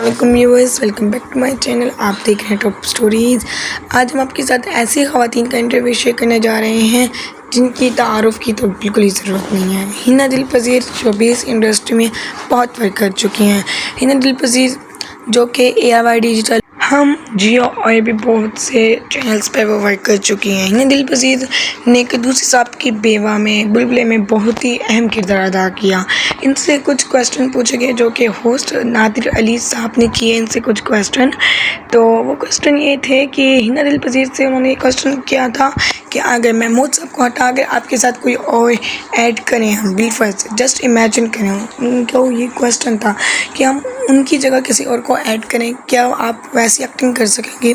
Welcome viewers, welcome back to my channel. आप देख रहे हैं टॉप स्टोरीज़। आज हम आपके साथ ऐसी ख़वातीन का इंटरव्यू शेयर करने जा रहे हैं जिनकी तारुफ़ की तो बिल्कुल ही ज़रूरत नहीं है। हिना दिल पज़ीर शोबिज़ इंडस्ट्री में बहुत वर्क कर चुकी हैं। हिना दिल पज़ीर जो कि ARY डिजिटल, हम, जियो और भी बहुत से चैनल्स पे वो वर्क कर चुकी हैं। हिना दिल पज़ीर ने क़ुद्दूसी साहब की बेवा में बुलबुले में बहुत ही अहम किरदार अदा किया। इनसे कुछ क्वेश्चन पूछे गए जो कि होस्ट नादिर अली साहब ने किए इनसे कुछ क्वेश्चन। तो वो क्वेश्चन ये थे कि हिना दिल पज़ीर से उन्होंने क्वेश्चन किया था कि अगर महमूद साहब को हटा कर आपके साथ कोई और ऐड करें, हम बिलफर्ज जस्ट इमेजिन करें, उनको ये क्वेश्चन था कि हम उनकी जगह किसी और को ऐड करें, क्या आप वैसी एक्टिंग कर सकेंगी?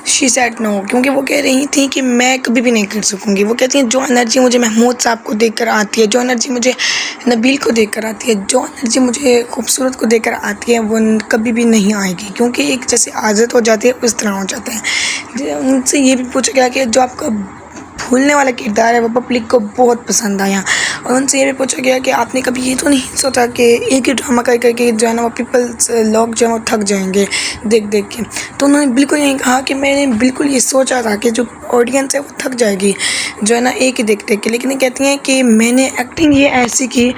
शी सेड नो, क्योंकि वो कह रही थी कि मैं कभी भी नहीं कर सकूँगी। वो कहती हैं जो एनर्जी मुझे महमूद साहब को देकर आती है, जो एनर्जी मुझे नबील को देकर आती है, जो एनर्जी मुझे खूबसूरत को देकर आती है, वो कभी भी नहीं आएगी, क्योंकि एक जैसे आदत हो जाती है उस तरह हो जाता है। उनसे ये भी पूछा गया कि जो आपका भूलने वाला किरदार है वो पब्लिक को बहुत पसंद आया। और उनसे ये भी पूछा गया कि आपने कभी ये तो नहीं सोचा कि एक ही ड्रामा कर करके जो है ना वो पीपल्स लोग जो है वो थक जाएंगे देख देख के? तो उन्होंने बिल्कुल नहीं कहा कि मैंने बिल्कुल ये सोचा था कि जो ऑडियंस है वो थक जाएगी जो है ना एक ही देख देख के। लेकिन ये कहती हैं कि मैंने एक्टिंग ये ऐसी की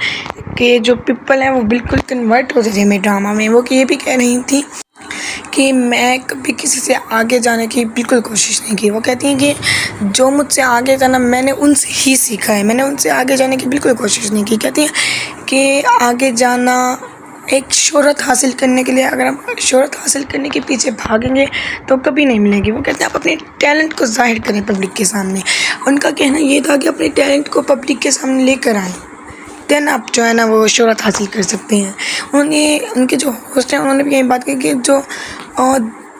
कि जो पीपल हैं वो बिल्कुल कन्वर्ट हो जाए मेरे ड्रामा में। वो कि ये भी कह रही थी कि मैं कभी किसी से आगे जाने की बिल्कुल कोशिश नहीं की। वो कहती हैं कि जो मुझसे आगे जाना मैंने उनसे ही सीखा है, मैंने उनसे आगे जाने की बिल्कुल कोशिश नहीं की। कहती हैं कि आगे जाना एक शोहरत हासिल करने के लिए, अगर हम शोहरत हासिल करने के पीछे भागेंगे तो कभी नहीं मिलेगी। वो कहते हैं आप अपने टैलेंट को ज़ाहिर करें पब्लिक के सामने। उनका कहना ये था कि अपने टैलेंट को पब्लिक के सामने लेकर आएँ, देन आप जो है ना वो शोहरत हासिल कर सकते हैं। उन्होंने, उनके जो होस्ट हैं उन्होंने भी यही बात कही कि जो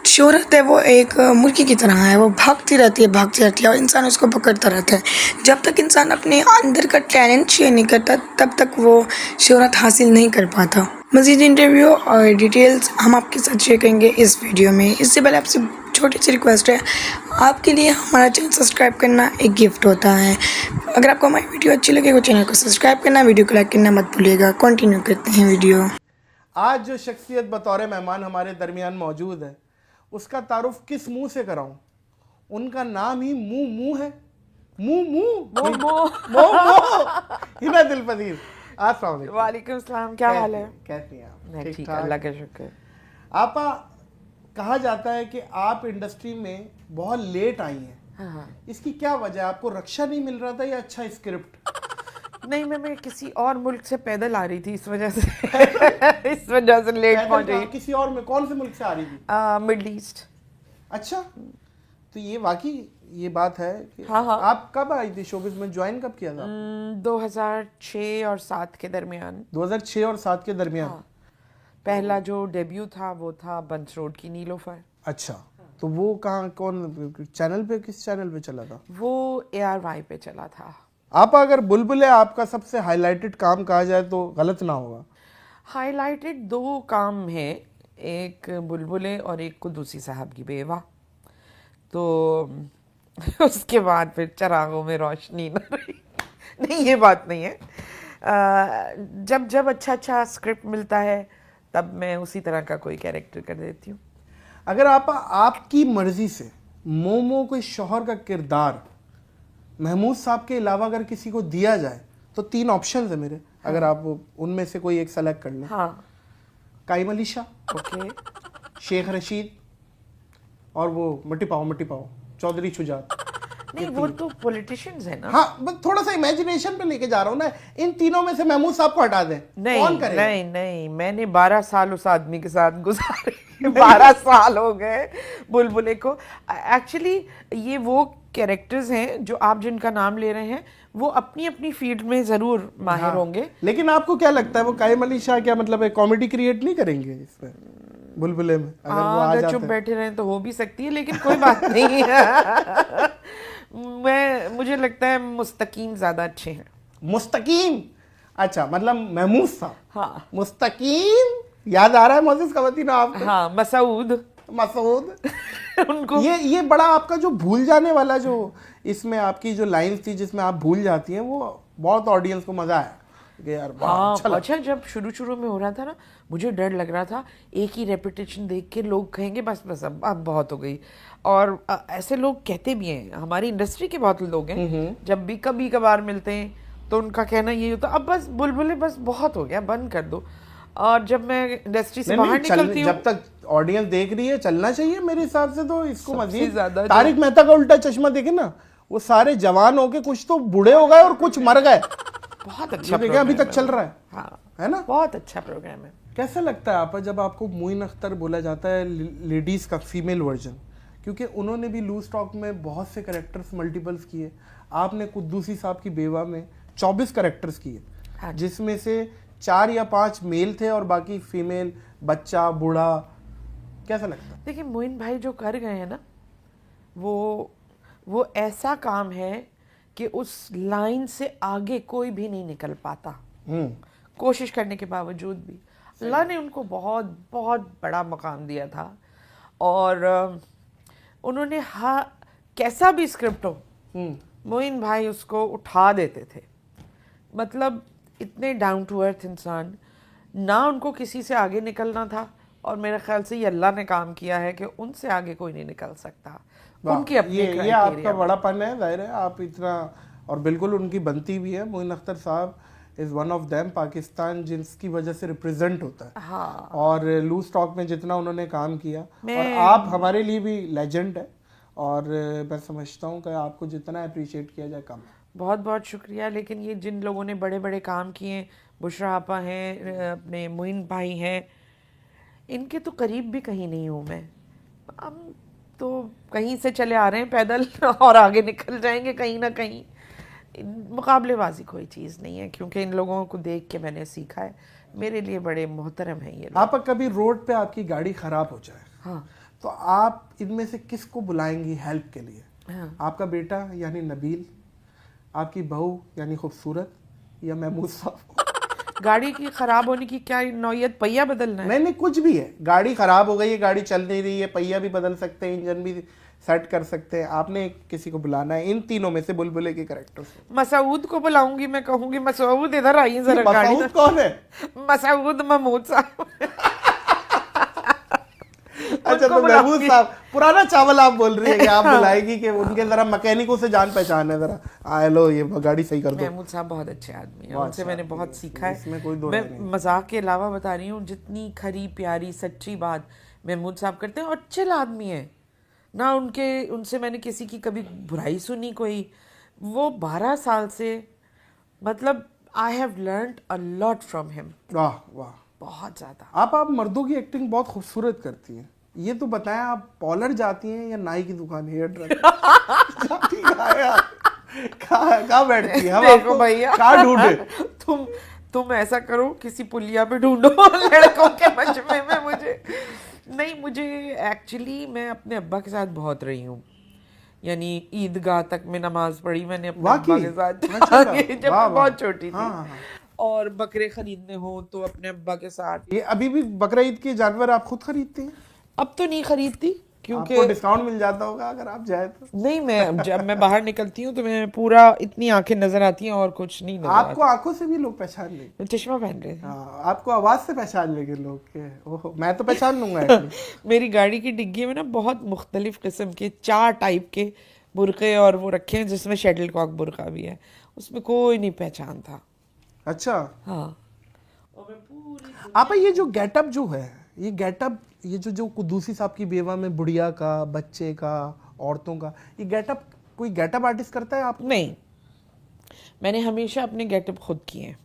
शोहरत है वो एक मुर्गी की तरह है, वो भागती रहती है और इंसान उसको पकड़ता रहता है। जब तक इंसान अपने अंदर का टैलेंट शेयर नहीं करता तब तक वो शोहरत हासिल नहीं कर पाता। मज़ीद इंटरव्यू और डिटेल्स हम आपके साथ शेयर करेंगे इस वीडियो में। इससे पहले आपसे छोटी सी रिक्वेस्ट है, आपके लिए हमारा चैनल सब्सक्राइब करना एक गिफ्ट होता है। अगर आपको हमारी वीडियो अच्छी लगे तो चैनल को सब्सक्राइब करना, वीडियो को लाइक करना मत भूलिएगा। कंटिन्यू करते हैं वीडियो। आज जो शख्सियत बतौर मेहमान हमारे दरमियान मौजूद है उसका तारुफ किस मुंह से कराऊं? उनका नाम ही मुंह है। हिना दिल पज़ीर, अस्सलाम वालेकुम। वालेकुम सलाम, क्या हाल है? कैसी हैं आप? मैं ठीक, अल्लाह का शुक्र। आपा, कहा जाता है कि आप इंडस्ट्री में बहुत लेट आई हैं। हाँ। इसकी क्या वजह है? आपको रक्षा नहीं मिल रहा था या अच्छा स्क्रिप्ट? नहीं, मैं किसी और मुल्क से पैदल आ रही थी, इस वजह से इस वजह से लेट पहुंच गई। किसी और में? कौन से मुल्क से आ रही थी? Middle east. अच्छा, तो ये वाकई ये बात है कि हाँ। आप कब आई थी शोबिज़ में? ज्वाइन कब किया था? 2006 और 7 के दरमियान। 2006 और 7 के दरमियान। हाँ। पहला जो डेब्यू था वो था बंस रोड की नीलोफर। अच्छा, तो वो कहाँ, कौन चैनल पे, किस चैनल पे चला था? वो ARY पे चला था। आप अगर बुलबुले आपका सबसे हाईलाइटेड काम कहा जाए तो गलत ना होगा। हाईलाइटेड 2 काम हैं, एक बुलबुले और एक क़ुद्दूसी साहब की बेवा। तो उसके बाद फिर चरागों में रोशनी न रही। नहीं, ये बात नहीं है। जब अच्छा स्क्रिप्ट मिलता है तब मैं उसी तरह का कोई कैरेक्टर कर देती हूँ। अगर आपकी मर्जी से मोमो कोई शौहर का किरदार महमूद साहब के अलावा अगर किसी को दिया जाए तो 3 ऑप्शन है मेरे। हाँ। अगर आप उनमें से कोई एक सेलेक्ट कर लें। हाँ। काइम अली शाह, ओके, शेख रशीद और वो मट्टी पाओ चौधरी शुजात। नहीं, वो तो पॉलिटिशियंस है ना। हाँ, बस थोड़ा सा इमेजिनेशन पे लेके जा रहा हूँ ना। इन तीनों में से महमूद साहब को हटा दें, कौन करेगा? नहीं, मैंने 12 साल उस आदमी के साथ गुजारे। 12 साल हो गए बुलबुले को। एक्चुअली ये वो कैरेक्टर्स हैं जो आप जिनका नाम ले रहे हैं वो अपनी अपनी फील्ड में जरूर माहिर होंगे। लेकिन आपको क्या लगता है वो काइम अली शाह क्या मतलब है कॉमेडी क्रिएट नहीं करेंगे इसमें बुलबुले में? अगर चुप बैठे रहे तो हो भी सकती है, लेकिन कोई बात नहीं है। मुझे लगता है मुस्तकीम ज्यादा अच्छे हैं। मुस्तकीम? अच्छा, मतलब महमूद साहब। हाँ। मुस्तकीम याद आ रहा है मोजिस कवतीना आपको? हाँ, मसूद उनको ये बड़ा आपका जो भूल जाने वाला जो इसमें आपकी जो लाइंस थी जिसमें आप भूल जाती हैं वो बहुत ऑडियंस को मजा आया। कि यार वाह हाँ अच्छा लगा। अच्छा, जब शुरू शुरू में हो रहा था ना, मुझे डर लग रहा था एक ही रेपिटेशन देख के लोग कहेंगे बस बस अब बहुत हो गई। और ऐसे लोग कहते भी हैं, हमारी इंडस्ट्री के बहुत लोग हैं, जब भी कभी कभार मिलते हैं तो उनका कहना ये होता अब बस बुलबुलें बस बहुत हो गया, बंद कर दो। और जब मैं इंडस्ट्री से नहीं, बाहर नहीं, निकलती हूँ, जब तक ऑडियंस देख रही है चलना चाहिए मेरे हिसाब से। तो इसको सबसे मजीद ज्यादा तारिक मेहता का उल्टा चश्मा देखे ना, वो सारे जवान होके कुछ तो बूढ़े हो गए और कुछ मर गए। बहुत अच्छा ये देखिए अभी प्रोग्राम तक चल रहा है। हाँ, है ना? बहुत अच्छा प्रोग्राम है। कैसा लगता है आपको जब आपको मोइन अख्तर बोला जाता है लेडीज का फीमेल वर्जन? क्योंकि उन्होंने भी लूज टॉक में बहुत से कैरेक्टर्स मल्टीपल्स किए, आपने कुद्दूसी साहब की बेवा में 24 कैरेक्टर्स किए, हाँ। जिसमें से 4 या 5 मेल थे और बाकी फीमेल, बच्चा, बूढ़ा। कैसा लगता है? देखिए मोइन भाई जो कर गए हैं ना, वो ऐसा काम है कि उस लाइन से आगे कोई भी नहीं निकल पाता, कोशिश करने के बावजूद भी। अल्लाह ने उनको बहुत बहुत बड़ा मकाम दिया था। और उन्होंने कैसा भी स्क्रिप्ट हो, मोइन भाई उसको उठा देते थे। मतलब इतने डाउन टू अर्थ इंसान, ना उनको किसी से आगे निकलना था, और मेरे ख्याल से ये अल्लाह ने काम किया है कि उनसे आगे कोई नहीं निकल सकता। उनकी अपनी ये आपका बड़ापन है, जाहिर है आप इतना, और बिल्कुल उनकी बनती भी है। मोइन अख्तर साहब is one of them, Pakistan जिसकी वजह से रिप्रेजेंट होता है। हाँ। और लूज टॉक में जितना उन्होंने काम किया, और आप हमारे लिए भी लेजेंड है, और मैं समझता हूँ कि आपको जितना अप्रिशिएट किया जाए कम है। बहुत बहुत शुक्रिया। लेकिन ये जिन लोगों ने बड़े बड़े काम किए, बुशरा आपा हैं, अपने मोइन भाई हैं, इनके तो करीब भी कहीं नहीं हूँ मैं। हम तो कहीं से चले आ रहे हैं पैदल और आगे निकल जाएंगे कहीं ना कहीं। मुकाबलेबाजी कोई चीज़ नहीं है, क्योंकि इन लोगों को देख के मैंने सीखा है। मेरे लिए बड़े मोहतरम हैं ये लोग। आप कभी रोड पे आपकी गाड़ी खराब हो जाए, हाँ, तो आप इनमें से किसको बुलाएंगी हेल्प के लिए? हाँ। आपका बेटा यानी नबील, आपकी बहू यानी खूबसूरत, या महमूद साहब? गाड़ी की खराब होने की क्या नौयत, पहिया बदलना है? नहीं, कुछ भी है, गाड़ी खराब हो गई है, गाड़ी चल नहीं रही है, पहिया भी बदल सकते हैं, इंजन भी सेट कर सकते हैं, आपने किसी को बुलाना है इन तीनों में से बुलबुले के कैरेक्टर्स? मसूद को बुलाऊंगी, मैं कहूंगी मसूद इधर आइए जरा। गाड़ी मसूद कौन है? मसूद महमूद साहब। अच्छा, तो महमूद साहब, पुराना चावल आप बोल रही है कि आप बुलाएगी कि उनके जरा मैकेनिकों से जान पहचान है, जरा हेलो ये गाड़ी सही कर दो। महमूद साहब बहुत अच्छे आदमी हैं, उनसे मैंने बहुत सीखा है। इसमें कोई दो मैं राय नहीं। मजाक के अलावा बता रही हूँ, जितनी खरी प्यारी सच्ची बात महमूद साहब करते हैं, और चिल आदमी है ना। उनसे मैंने किसी की कभी बुराई सुनी कोई। वो 12 साल से, मतलब I have learned a lot from him. वाह वाह, बहुत ज़्यादा। आप मर्दों की एक्टिंग बहुत खूबसूरत करती हैं। ये तो बताएं, आप पॉलर जाती हैं या नाई की दुकान, हेयर ड्रेसर जाती कहाँ बैठती हैं? हम देखो आपको भैया, कहाँ ढूंढे? तुम ऐसा करो, किसी पुलिया पे ढूंढो लड़कों के मजमे में मुझे नहीं। मुझे एक्चुअली मैं अपने अब्बा के साथ बहुत रही हूँ, यानी ईदगाह तक में नमाज पढ़ी मैंने अपने अब्बा के साथ जब मैं बहुत छोटी थी। हाँ। और बकरे खरीदने हो तो अपने अब्बा के साथ। ये अभी भी बकरा ईद के जानवर आप खुद खरीदती हैं? अब तो नहीं खरीदती, क्योंकि आपको डिस्काउंट मिल जाता होगा अगर आप जाए तो। नहीं, मैं जब मैं बाहर निकलती हूँ तो मैं पूरा इतनी आंखें नजर आती हैं और कुछ नहीं नजर आपको आंखों से भी लोग पहचान लेंगे। आता। चश्मा पहन रहे थे। हाँ, आपको आवाज से पहचान लेंगे लोग के, ओहो मैं तो पहचान लूंगा। मेरी गाड़ी की डिग्गी में ना बहुत मुख्तलिफ किस्म के 4 टाइप के बुरके और वो रखे हैं, जिसमें शटल कॉक बुरका भी है, उसमें कोई नहीं पहचान था। अच्छा, हाँ। आप ये जो गेटअप जो है, ये गेटअप, ये जो कुद्दूसी साहब की बेवा में बुढ़िया का, बच्चे का, औरतों का, ये गेटअप कोई गेटअप आर्टिस्ट करता है? आप? नहीं, मैंने हमेशा अपने गेटअप खुद किए हैं।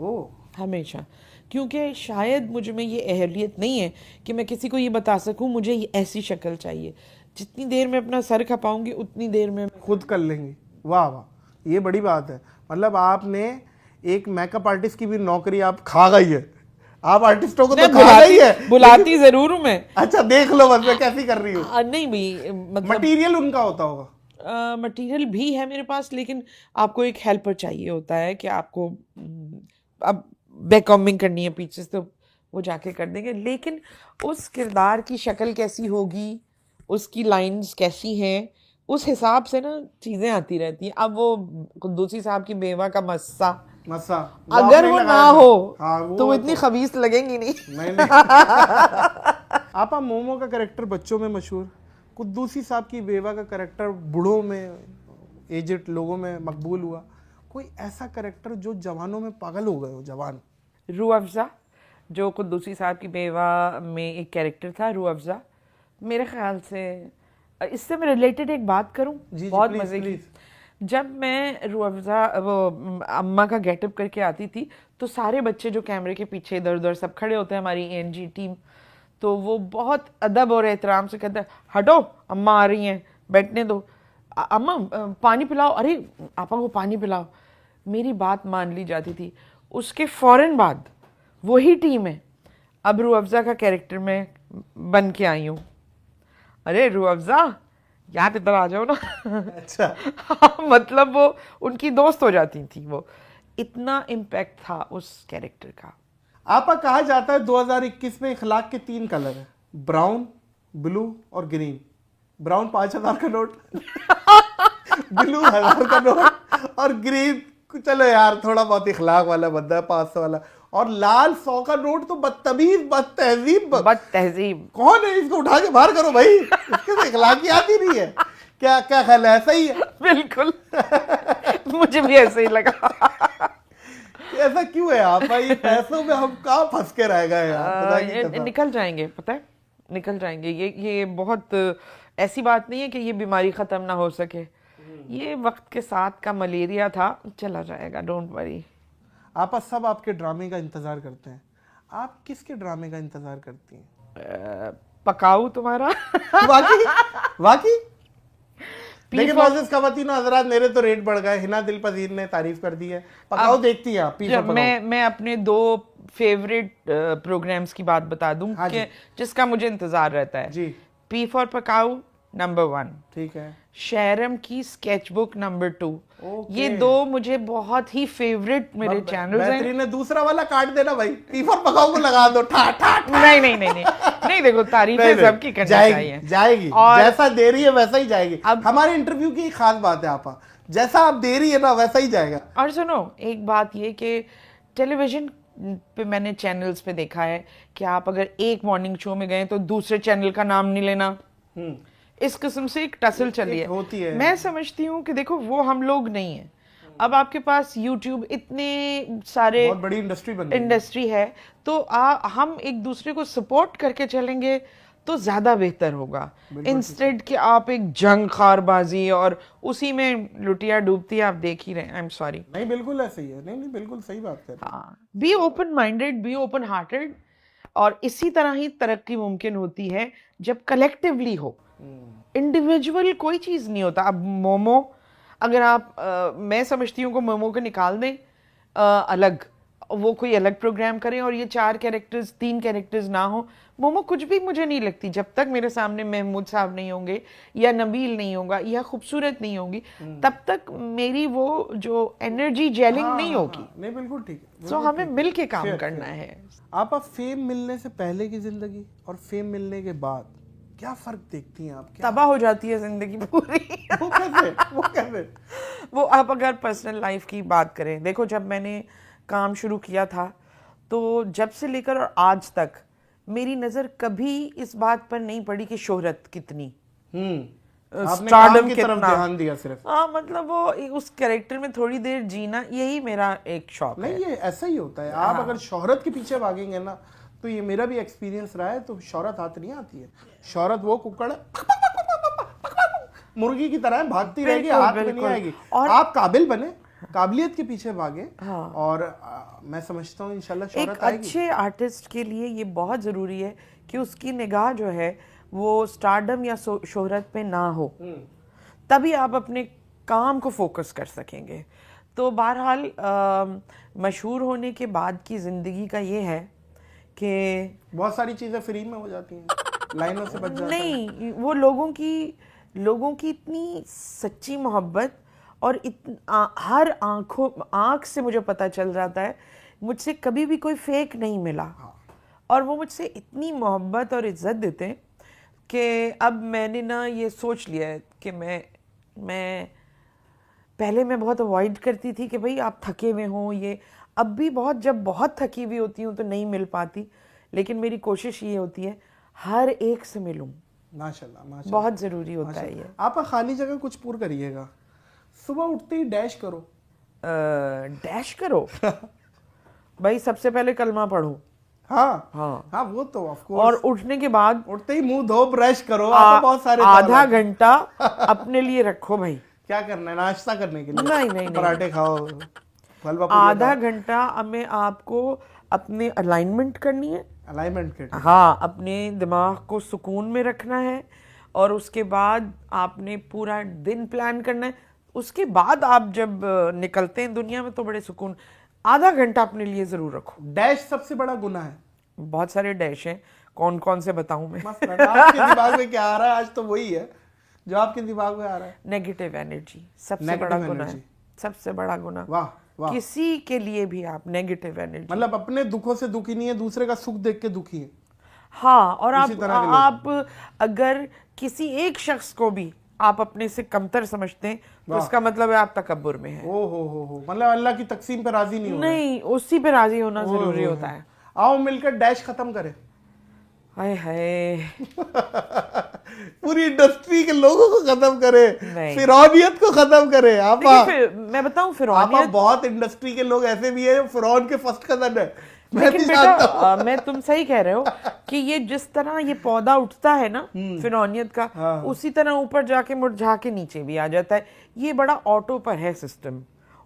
ओह, हमेशा, क्योंकि शायद मुझ में ये अहलियत नहीं है कि मैं किसी को ये बता सकूं मुझे ये ऐसी शक्ल चाहिए। जितनी देर में अपना सर खपाऊंगी उतनी देर में खुद कर लेंगी। वाह वाह, ये बड़ी बात है। मतलब आपने एक मेकअप आर्टिस्ट की भी नौकरी आप खा गई है। आप आर्टिस्टों को तो खा गई है, बुलाती जरूर हूँ मैं। अच्छा, देख लो बस मैं कैसी कर रही हूँ। नहीं भी, मतलब मटेरियल उनका होता होगा। मटेरियल भी है मेरे पास, लेकिन आपको एक हेल्पर चाहिए होता है कि आपको अब बैक कॉम्बिंग करनी है पीछे से, तो वो जाके कर देंगे। लेकिन उस किरदार की शक्ल कैसी होगी, उसकी लाइंस कैसी हैं, उस हिसाब से ना चीज़ें आती रहती हैं। अब वो कुद्दूसी साहब की बेवा का मस्सा मस्सा अगर वो ना हो हाँ, तो वो इतनी खबीस लगेंगी नहीं। नहीं आपा मोमो का कैरेक्टर बच्चों में मशहूर, कुद्दूसी साहब की बेवा का कैरेक्टर बूढ़ों में, एजेड लोगों में मकबूल हुआ। कोई ऐसा कैरेक्टर जो जवानों में पागल हो गए हो? जवान रूह अफ़ज़ा, जो कुद्दूसी साहब की बेवा में एक कैरेक्टर था, रूह अफ़ज़ा, मेरे ख्याल से इससे मैं रिलेटेड एक बात करूं, जी, बहुत प्लीज, मज़े की। प्लीज। जब मैं रूह अफ़ज़ा वो अम्मा का गेटअप करके आती थी तो सारे बच्चे जो कैमरे के पीछे इधर उधर सब खड़े होते हैं, हमारी एएनजी टीम, तो वो बहुत अदब और एहतराम से कहते हैं, हटो अम्मा आ रही हैं, बैठने दो, अम्मा पानी पिलाओ, अरे आपा को पानी पिलाओ। मेरी बात मान ली जाती थी। उसके फ़ौरन बाद वही टीम है, अब रूह अफ़ज़ा का कैरेक्टर में बन के आई हूँ। अरे रूह अफ़ज़ा याद इधर आ जाओ ना। अच्छा। हाँ, मतलब वो उनकी दोस्त हो जाती थी। वो इतना इम्पैक्ट था उस कैरेक्टर का। आपा कहा जाता है 2021 में इखलाक के 3 कलर है, ब्राउन, ब्लू और ग्रीन। ब्राउन 5,000 का नोट, ब्लू 1,000 का नोट, और ग्रीन चलो यार थोड़ा बहुत इखलाक वाला बंदा है, 500 वाला, और लाल 100 का नोट तो बदतमीज, बदतहजीब। कौन है? इसको उठा के बाहर करो भाई, इसके तो इखलाक याद ही नहीं है। क्या क्या ख्याल है? ऐसा ही है? बिल्कुल। मुझे भी ऐसे ही लगा। ऐसा क्यों है आप भाई? पैसों में हम कहाँ फंस के रह गए यार, पता नहीं चलता। निकल जाएंगे, पता है, निकल जाएंगे। ये बहुत ऐसी बात नहीं है कि ये बीमारी खत्म ना हो सके। ये वक्त के साथ का मलेरिया था, चला जाएगा, डोंट वरी। आप सब आपके ड्रामे का इंतजार करते हैं। आप किसके ड्रामे का इंतजार करती हैं? पकाऊ तुम्हारा। वाकई वाकई। P लेकिन for- मोसेस खवातीन हजरात, मेरे तो रेट बढ़ गए। हिना दिल पजीर ने तारीफ कर दी है। पकाओ देखती है आप? जब मैं अपने 2 फेवरेट प्रोग्राम्स की बात बता दूं हाँ कि जिसका मुझे इंतजार रहता है। जी P फॉर पकाऊ नंबर 1, ठीक है। शहरम की स्केचबुक नंबर 2। ओके। ये 2 मुझे बहुत ही फेवरेट मेरे चैनल्स हैं। बेहतरीन है। दूसरा वाला काट देना भाई, पी फॉर पकाओ को लगा दो। ठा ठा ठा। नहीं नहीं नहीं नहीं नहीं, देखो तारीफें सबकी करनी चाहिए। जाएगी और जैसा दे रही है वैसा ही जाएगी। अब हमारे इंटरव्यू की खास बात है आपा, जैसा आप दे रही है ना वैसा ही जाएगा। और सुनो एक बात, ये कि टेलीविजन पे मैंने चैनल्स पे देखा है कि आप अगर एक मॉर्निंग शो में गए तो दूसरे चैनल का नाम नहीं लेना। इस किस्म से एक टसल चली है। होती है। मैं समझती हूँ कि देखो वो हम लोग नहीं है। अब आपके पास YouTube इतने सारे बहुत बड़ी इंडस्ट्री बन गई है। इंडस्ट्री है, तो हम एक दूसरे को सपोर्ट करके चलेंगे तो ज्यादा बेहतर होगा, इंस्टेड कि आप एक जंग खारबाजी और उसी में लुटिया डूबती है। आप देख ही रहे हैं। I am sorry. नहीं बिल्कुल ऐसे ही है। नहीं नहीं बिल्कुल सही बात कर रहे हैं। हाँ, be open minded, be open hearted, और इसी तरह ही तरक्की मुमकिन होती है जब कलेक्टिवली हो। इंडिविजुअल कोई चीज़ नहीं होता। अब मोमो, अगर आप मैं समझती हूँ कि मोमो को निकाल दें अलग, वो कोई अलग प्रोग्राम करें और ये 4 कैरेक्टर्स 3 कैरेक्टर्स ना हो, मोमो कुछ भी मुझे नहीं लगती। जब तक मेरे सामने महमूद साहब नहीं होंगे या नबील नहीं होगा या खूबसूरत नहीं होगी, तब तक मेरी वो जो एनर्जी जेलिंग नहीं होगी। नहीं बिल्कुल ठीक है। सो हमें मिल के काम करना है। आप फेम मिलने से पहले की जिंदगी और फेम मिलने के बाद क्या फर्क देखती हैं आप? क्या तबाह हो जाती है जिंदगी पूरी। वो कैसे? वो कैसे? वो आप अगर पर्सनल लाइफ की बात करें, देखो जब मैंने काम शुरू किया था तो जब से लेकर और आज तक मेरी नज़र कभी इस बात पर नहीं पड़ी कि शोहरत कितनी, आपने स्टारडम काम की तरफ कितना। ध्यान दिया सिर्फ। हाँ, मतलब वो उस कैरेक्टर में थोड़ी देर जीना, यही मेरा एक शौक है। नहीं ये ऐसा ही होता है। आप अगर शोहरत के पीछे भागेंगे ना, तो ये मेरा भी एक्सपीरियंस रहा है, तो शोहरत हाथ नहीं आती है। शोहरत वो कुक्कड़ है, मुर्गी की तरह भागती रहेगी, बिल्कुल, हाथ में नहीं बिल्कुल। आएगी। और आप काबिल बने, काबिलियत के पीछे भागे, हाँ। और मैं समझता हूँ इंशाल्लाह एक शोहरत आएगी। अच्छे आर्टिस्ट के लिए ये बहुत ज़रूरी है कि उसकी निगाह जो है वो स्टारडम या शोहरत पे ना हो, तभी आप अपने काम को फोकस कर सकेंगे। तो बहरहाल मशहूर होने के बाद की ज़िंदगी का ये है कि बहुत सारी चीजें फ्री में हो जाती हैं, लाइनों से बच जाता है। नहीं, वो लोगों की इतनी सच्ची मोहब्बत और हर आँख से मुझे पता चल जाता है। मुझसे कभी भी कोई फेक नहीं मिला, और वो मुझसे इतनी मोहब्बत और इज्जत देते हैं कि अब मैंने ना ये सोच लिया है कि पहले मैं बहुत अवॉइड करती थी कि भाई आप थके हुए हों, ये अब भी बहुत, जब बहुत थकी हुई होती हूँ तो नहीं मिल पाती, लेकिन मेरी कोशिश ये होती है हर एक से मिलूं। माशाल्लाह माशाल्लाह, बहुत ज़रूरी होता है ये। आप खाली जगह कुछ पूर करिएगा, सुबह उठते ही डैश करो। डैश करो भाई, सबसे पहले कलमा पढ़ो। हाँ हाँ हाँ, वो तो ऑफ कोर्स। और उठने के बाद उठते ही मुंह धो, ब्रश करो। आप बहुत सारे आधा घंटा अपने लिए रखो भाई। क्या करना है, नाश्ता करने के लिए? नहीं, पराठे खाओ, फल आधा घंटा हमें आपको अपने अलाइनमेंट करनी है। अलाइनमेंट के हाँ, अपने दिमाग को सुकून में रखना है, और उसके बाद आपने पूरा दिन प्लान करना है। उसके बाद आप जब निकलते हैं दुनिया में तो बड़े सुकून। आधा घंटा अपने लिए जरूर रखो। डैश सबसे बड़ा गुनाह है। बहुत सारे डैश हैं, कौन कौन से बताऊं मैं? आपके दिमाग में क्या आ रहा है आज? तो वही है जो आपके दिमाग में आ रहा है। नेगेटिव एनर्जी सबसे बड़ा गुनाह है, सबसे बड़ा गुनाह। वाह वाह। किसी के लिए भी आप नेगेटिव एनर्जी, मतलब अपने दुखों से दुखी नहीं है, दूसरे का सुख देख के दुखी है। हाँ, और आप अगर किसी एक शख्स को भी आप अपने से कमतर समझते हैं तो इसका मतलब है आप तकब्बुर में हैं। ओ हो, मतलब अल्लाह की तकसीम पे राजी नहीं हो। नहीं, उसी पे राजी होना जरूरी होता है। आओ मिलकर डैश खत्म करें। हाय हाय पूरी इंडस्ट्री के लोगों को खत्म करे, नहीं। फिरौनियत को खत्म करे। आप मैं बताऊं, फिरौनियत, बहुत इंडस्ट्री के लोग ऐसे भी है फिरौन के फर्स्ट कदम है। लेकिन बेटा मैं तुम सही कह रहे हो कि ये जिस तरह ये पौधा उठता है ना फिरौनियत का, उसी तरह ऊपर जाके मुरझा के नीचे भी आ जाता है। ये बड़ा ऑटो पर है सिस्टम,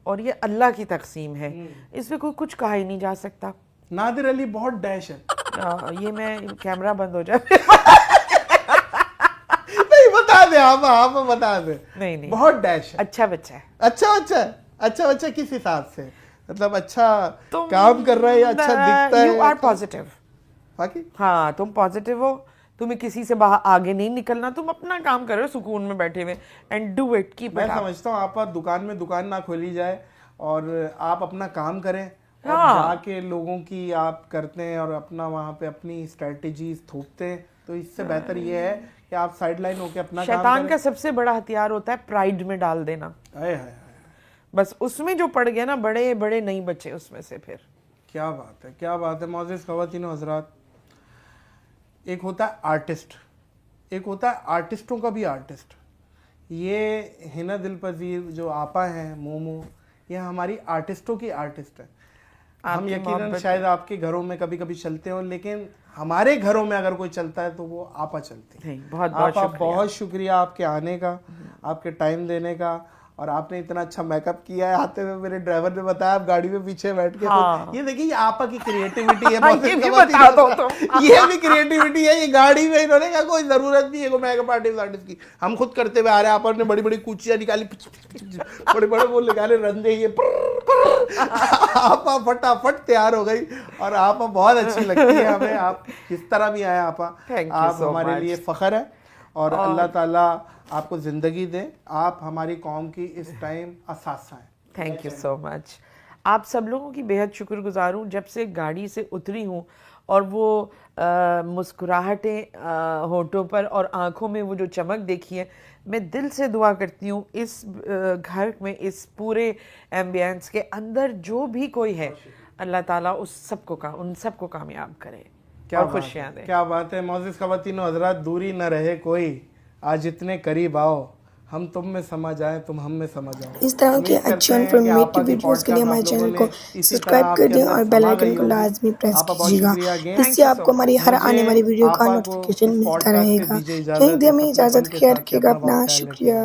और ये अल्लाह की तकसीम है, इसमें कोई कुछ कहा ही नहीं जा सकता। नादिर अली बहुत डैश है। ये मैं कैमरा बंद हो जाए नहीं, बता दे आप बता दे। नहीं, बहुत डैश है। अच्छा बच्चा है। अच्छा बच्चा किस हिसाब से? मतलब अच्छा काम कर रहा है या अच्छा दिखता है? You are positive. बाकी हाँ, तुम पॉजिटिव हो, तुम्हें किसी से बाहर आगे नहीं निकलना, तुम अपना काम करो सुकून में बैठे हुए, and do it, keep it. मैं समझता हूँ आप दुकान में दुकान ना खोली जाए और आप अपना काम करें, और जाके लोगों की आप करते हैं और अपना वहाँ पे अपनी स्ट्रेटेजीज थोपते हैं, तो इससे बेहतर ये है कि आप साइडलाइन होके अपना काम करें। शैतान का सबसे बड़ा हथियार होता है प्राइड में डाल देना। बस उसमें जो पड़ गया ना, बड़े बड़े नहीं बचे उसमें से फिर। क्या बात है मौजूद ख़वातीन व हज़रात। एक होता है आर्टिस्ट, एक होता है आर्टिस्टों का भी आर्टिस्ट। ये हिना दिलपजीर जो आपा हैं मोमो, ये हमारी आर्टिस्टों की आर्टिस्ट है। हम यकीनन शायद आपके घरों में कभी कभी चलते हो, लेकिन हमारे घरों में अगर कोई चलता है तो वो आपा चलती है। बहुत शुक्रिया आपके आने का, आपके टाइम देने का, और आपने इतना अच्छा मेकअप किया है। आते हुए मेरे ड्राइवर ने बताया आप गाड़ी में पीछे बैठ के, तो ये देखिए ये आपा की क्रिएटिविटी है। ये भी बता दो तो। ये भी क्रिएटिविटी है। ये गाड़ी में इन्होंने कहा कोई जरूरत नहीं है मेकअप आर्टिस्ट की, हम खुद करते हुए आ रहे हैं। आपने बड़ी बड़ी कुचियां निकाली, बड़े बड़े वो निकाले रंधे, ये आपा फटाफट तैयार हो गई, और आपा बहुत अच्छी लगती है हमें। आप किस तरह भी आए आपा, आप हमारे लिए फख्र है, और अल्लाह ताला आपको ज़िंदगी दे। आप हमारी कौम की इस टाइम असासा हैं। Thank you so much. आप सब लोगों की बेहद शुक्रगुजार हूँ। जब से गाड़ी से उतरी हूँ और वो मुस्कुराहटें होठों पर और आँखों में वो जो चमक देखी है, मैं दिल से दुआ करती हूँ इस घर में, इस पूरे एम्बियंस के अंदर जो भी कोई है, अल्लाह ताला उन सबको कामयाब करे और खुशियाँ दे। क्या बात है मौजूद ख़वातीन व हज़रात। दूरी न रहे कोई, आज इतने करीब आओ, हम तुम में समा जाए, तुम हम में समा जाओ। इस तरह के अच्छे इन्फॉर्मेटिव वीडियोस के लिए हमारे चैनल को सब्सक्राइब कर दें और बेल आइकन को लाजमी प्रेस कीजिएगा। इससे आपको हमारी हर आने वाली वीडियो का नोटिफिकेशन मिलता रहेगा। यहीं दे हमें इजाज़त, ख्याल रखिएगा अपना। शुक्रिया।